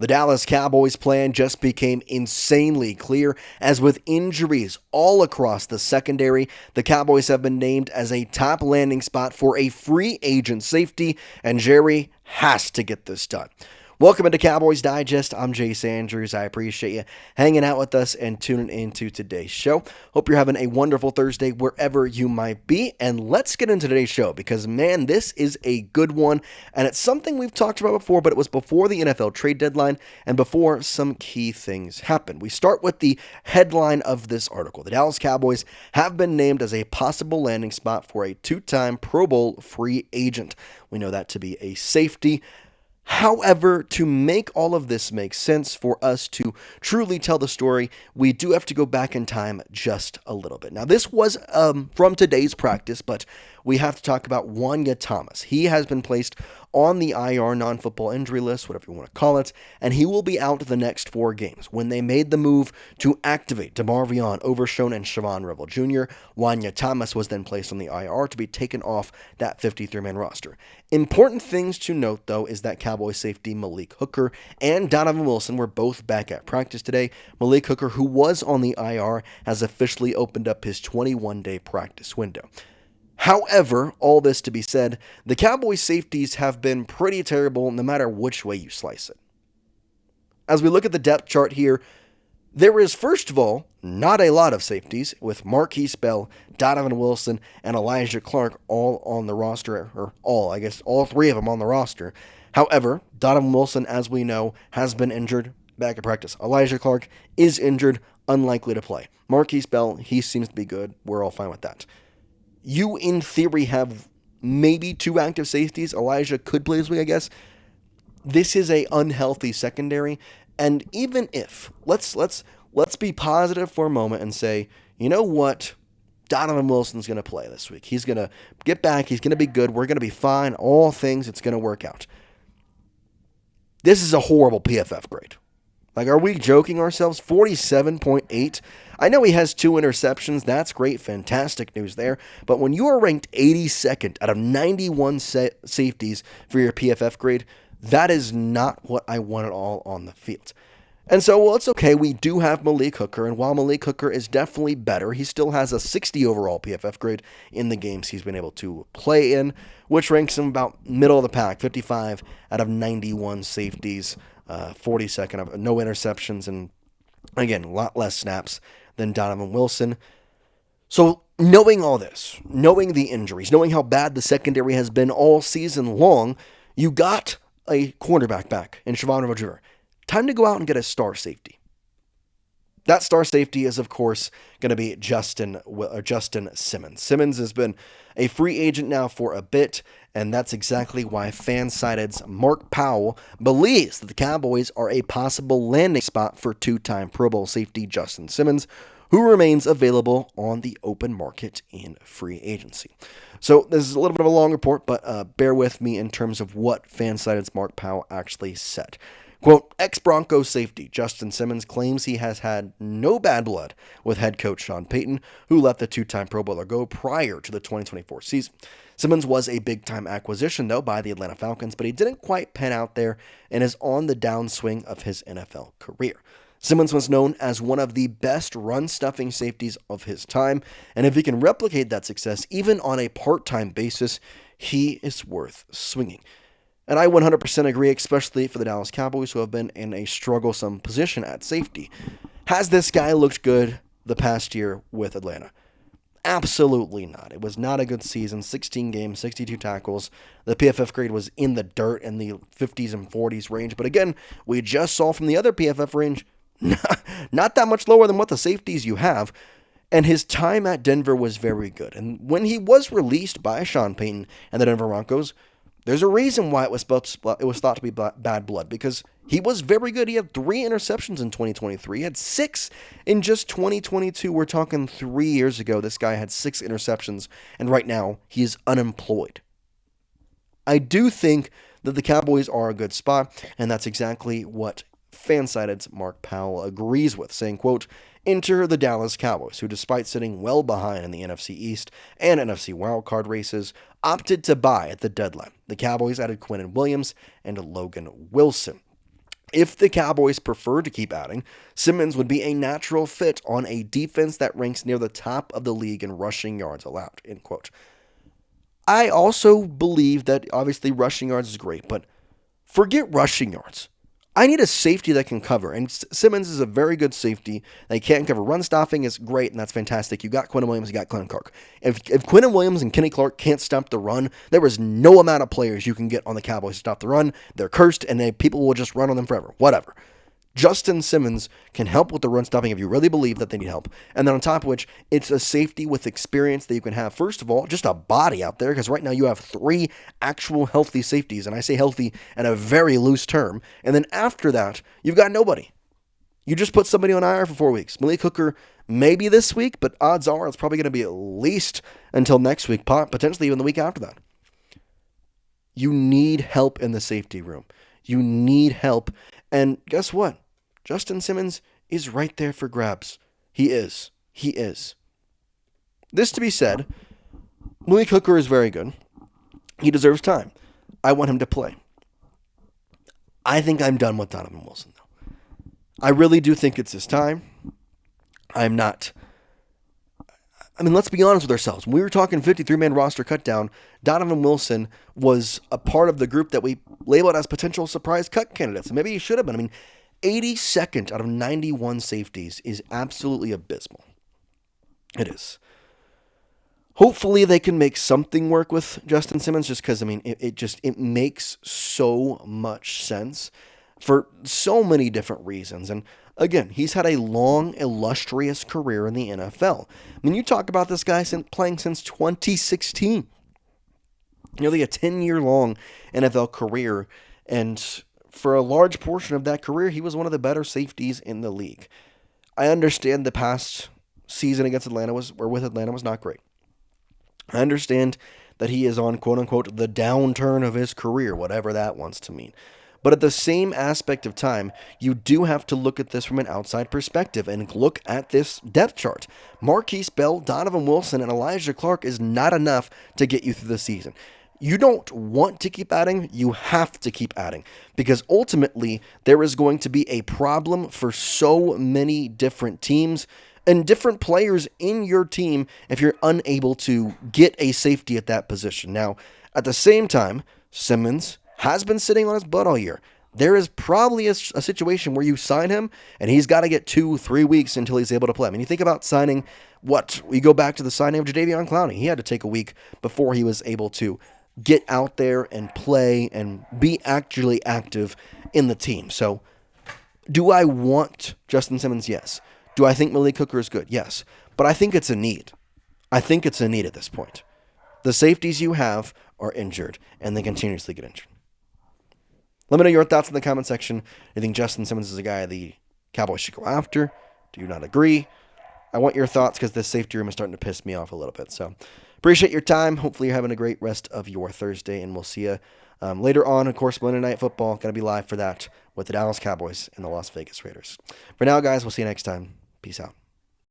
The Dallas Cowboys plan just became insanely clear as with injuries all across the secondary, the Cowboys have been named as a top landing spot for a free agent safety, and Jerry has to get this done. Welcome into Cowboys Digest. I'm Jace Andrews. I appreciate you hanging out with us and tuning into today's show. Hope you're having a wonderful Thursday wherever you might be. And let's get into today's show because, man, this is a good one. And it's something we've talked about before, but it was before the NFL trade deadline and before some key things happened. We start with the headline of this article. The Dallas Cowboys have been named as a possible landing spot for a two-time Pro Bowl free agent. We know that to be a safety. However, to make all of this make sense for us to truly tell the story, we do have to go back in time just a little bit. Now, this was from today's practice, but we have to talk about Juanya Thomas. He has been placed on the IR non-football injury list, whatever you want to call it, and he will be out the next 4 games. When they made the move to activate DeMarvion Overshown and Siobhan Revel Jr., Juanya Thomas was then placed on the IR to be taken off that 53-man roster. Important things to note, though, is that Cowboys safety Malik Hooker and Donovan Wilson were both back at practice today. Malik Hooker, who was on the IR, has officially opened up his 21-day practice window. However, all this to be said, the Cowboys safeties have been pretty terrible no matter which way you slice it. As we look at the depth chart here, there is, first of all, not a lot of safeties, with Marquise Bell, Donovan Wilson, and Elijah Clark all on the roster, or all 3 of them on the roster. However, Donovan Wilson, as we know, has been injured, back at practice. Elijah Clark is injured, unlikely to play. Marquise Bell, he seems to be good. We're all fine with that. You, in theory, have maybe 2 active safeties. Elijah could play this week, I guess. This is a unhealthy secondary, and even if let's be positive for a moment and say, you know what, Donovan Wilson's going to play this week. He's going to get back. He's going to be good. We're going to be fine. All things, it's going to work out. This is a horrible PFF grade. Like, are we joking ourselves? 47.8. I know he has 2 interceptions. That's great. Fantastic news there. But when you are ranked 82nd out of 91 safeties for your PFF grade, that is not what I want at all on the field. And so, well, it's okay. We do have Malik Hooker, and while Malik Hooker is definitely better, he still has a 60 overall PFF grade in the games he's been able to play in, which ranks him about middle of the pack, 55 out of 91 safeties, 42nd of no interceptions, and again, a lot less snaps than Donovan Wilson. So knowing all this, knowing the injuries, knowing how bad the secondary has been all season long, you got a cornerback back in Javonte Williams. Time to go out and get a star safety. That star safety is, of course, going to be Justin Simmons. Simmons has been a free agent now for a bit, and that's exactly why FanSided's Mark Powell believes that the Cowboys are a possible landing spot for 2-time Pro Bowl safety Justin Simmons, who remains available on the open market in free agency. So this is a little bit of a long report, but bear with me in terms of what FanSided's Mark Powell actually said. Quote, ex-Broncos safety Justin Simmons claims he has had no bad blood with head coach Sean Payton, who let the 2-time Pro Bowler go prior to the 2024 season. Simmons was a big-time acquisition, though, by the Atlanta Falcons, but he didn't quite pan out there and is on the downswing of his NFL career. Simmons was known as one of the best run-stuffing safeties of his time, and if he can replicate that success even on a part-time basis, he is worth swinging. And I 100% agree, especially for the Dallas Cowboys, who have been in a strugglesome position at safety. Has this guy looked good the past year with Atlanta? Absolutely not. It was not a good season. 16 games, 62 tackles. The PFF grade was in the dirt in the 50s and 40s range. But again, we just saw from the other PFF range, not that much lower than what the safeties you have. And his time at Denver was very good. And when he was released by Sean Payton and the Denver Broncos, there's a reason why it was thought to be bad blood, because he was very good. He had 3 interceptions in 2023. He had 6 in just 2022. We're talking 3 years ago. This guy had 6 interceptions, and right now he is unemployed. I do think that the Cowboys are a good spot, and that's exactly what FanSided's Mark Powell agrees with, saying, quote, enter the Dallas Cowboys, who despite sitting well behind in the NFC East and NFC wildcard races, opted to buy at the deadline. The Cowboys added Quinnen Williams and Logan Wilson. If the Cowboys prefer to keep adding, Simmons would be a natural fit on a defense that ranks near the top of the league in rushing yards allowed, end quote. I also believe that obviously rushing yards is great, but forget rushing yards. I need a safety that can cover, and Simmons is a very good safety. They can cover. Run stopping is great, and that's fantastic. You got Quinn Williams, you got Glenn Clark. If Quinn Williams and Kenny Clark can't stop the run, there is no amount of players you can get on the Cowboys to stop the run. They're cursed, and people will just run on them forever. Whatever. Justin Simmons can help with the run stopping if you really believe that they need help. And then on top of which, it's a safety with experience that you can have. First of all, just a body out there, because right now you have 3 actual healthy safeties, and I say healthy in a very loose term. And then after that, you've got nobody. You just put somebody on IR for 4 weeks. Malik Hooker maybe this week, but odds are it's probably going to be at least until next week, potentially even the week after that. You need help in the safety room. You need help. And guess what? Justin Simmons is right there for grabs. He is. He is. This to be said, Malik Hooker is very good. He deserves time. I want him to play. I think I'm done with Donovan Wilson, though. I really do think it's his time. I'm not. I mean, let's be honest with ourselves. When we were talking 53-man roster cut down, Donovan Wilson was a part of the group that we labeled as potential surprise cut candidates. And maybe he should have been. I mean, 82nd out of 91 safeties is absolutely abysmal. It is. Hopefully they can make something work with Justin Simmons, just because, I mean, it makes so much sense for so many different reasons. And again, he's had a long, illustrious career in the NFL. I mean, you talk about this guy playing since 2016. Nearly a 10-year-long NFL career, and for a large portion of that career, he was one of the better safeties in the league. I understand the past season with Atlanta was not great. I understand that he is on, quote-unquote, the downturn of his career, whatever that wants to mean. But at the same aspect of time, you do have to look at this from an outside perspective and look at this depth chart. Marquise Bell, Donovan Wilson, and Elijah Clark is not enough to get you through the season. You don't want to keep adding, you have to keep adding, because ultimately there is going to be a problem for so many different teams and different players in your team if you're unable to get a safety at that position. Now, at the same time, Simmons has been sitting on his butt all year. There is probably a situation where you sign him and he's got to get 2-3 weeks until he's able to play. I mean, you think about signing we go back to the signing of Jadeveon Clowney. He had to take a week before he was able to get out there and play and be actually active in the team. So, do I want Justin Simmons? Yes. Do I think Malik Hooker is good? Yes. But I think it's a need. I think it's a need at this point. The safeties you have are injured, and they continuously get injured. Let me know your thoughts in the comment section. Do you think Justin Simmons is a guy the Cowboys should go after? Do you not agree? I want your thoughts because this safety room is starting to piss me off a little bit. So, appreciate your time. Hopefully you're having a great rest of your Thursday, and we'll see you later on. Of course, Monday Night Football. Going to be live for that with the Dallas Cowboys and the Las Vegas Raiders. For now, guys, we'll see you next time. Peace out.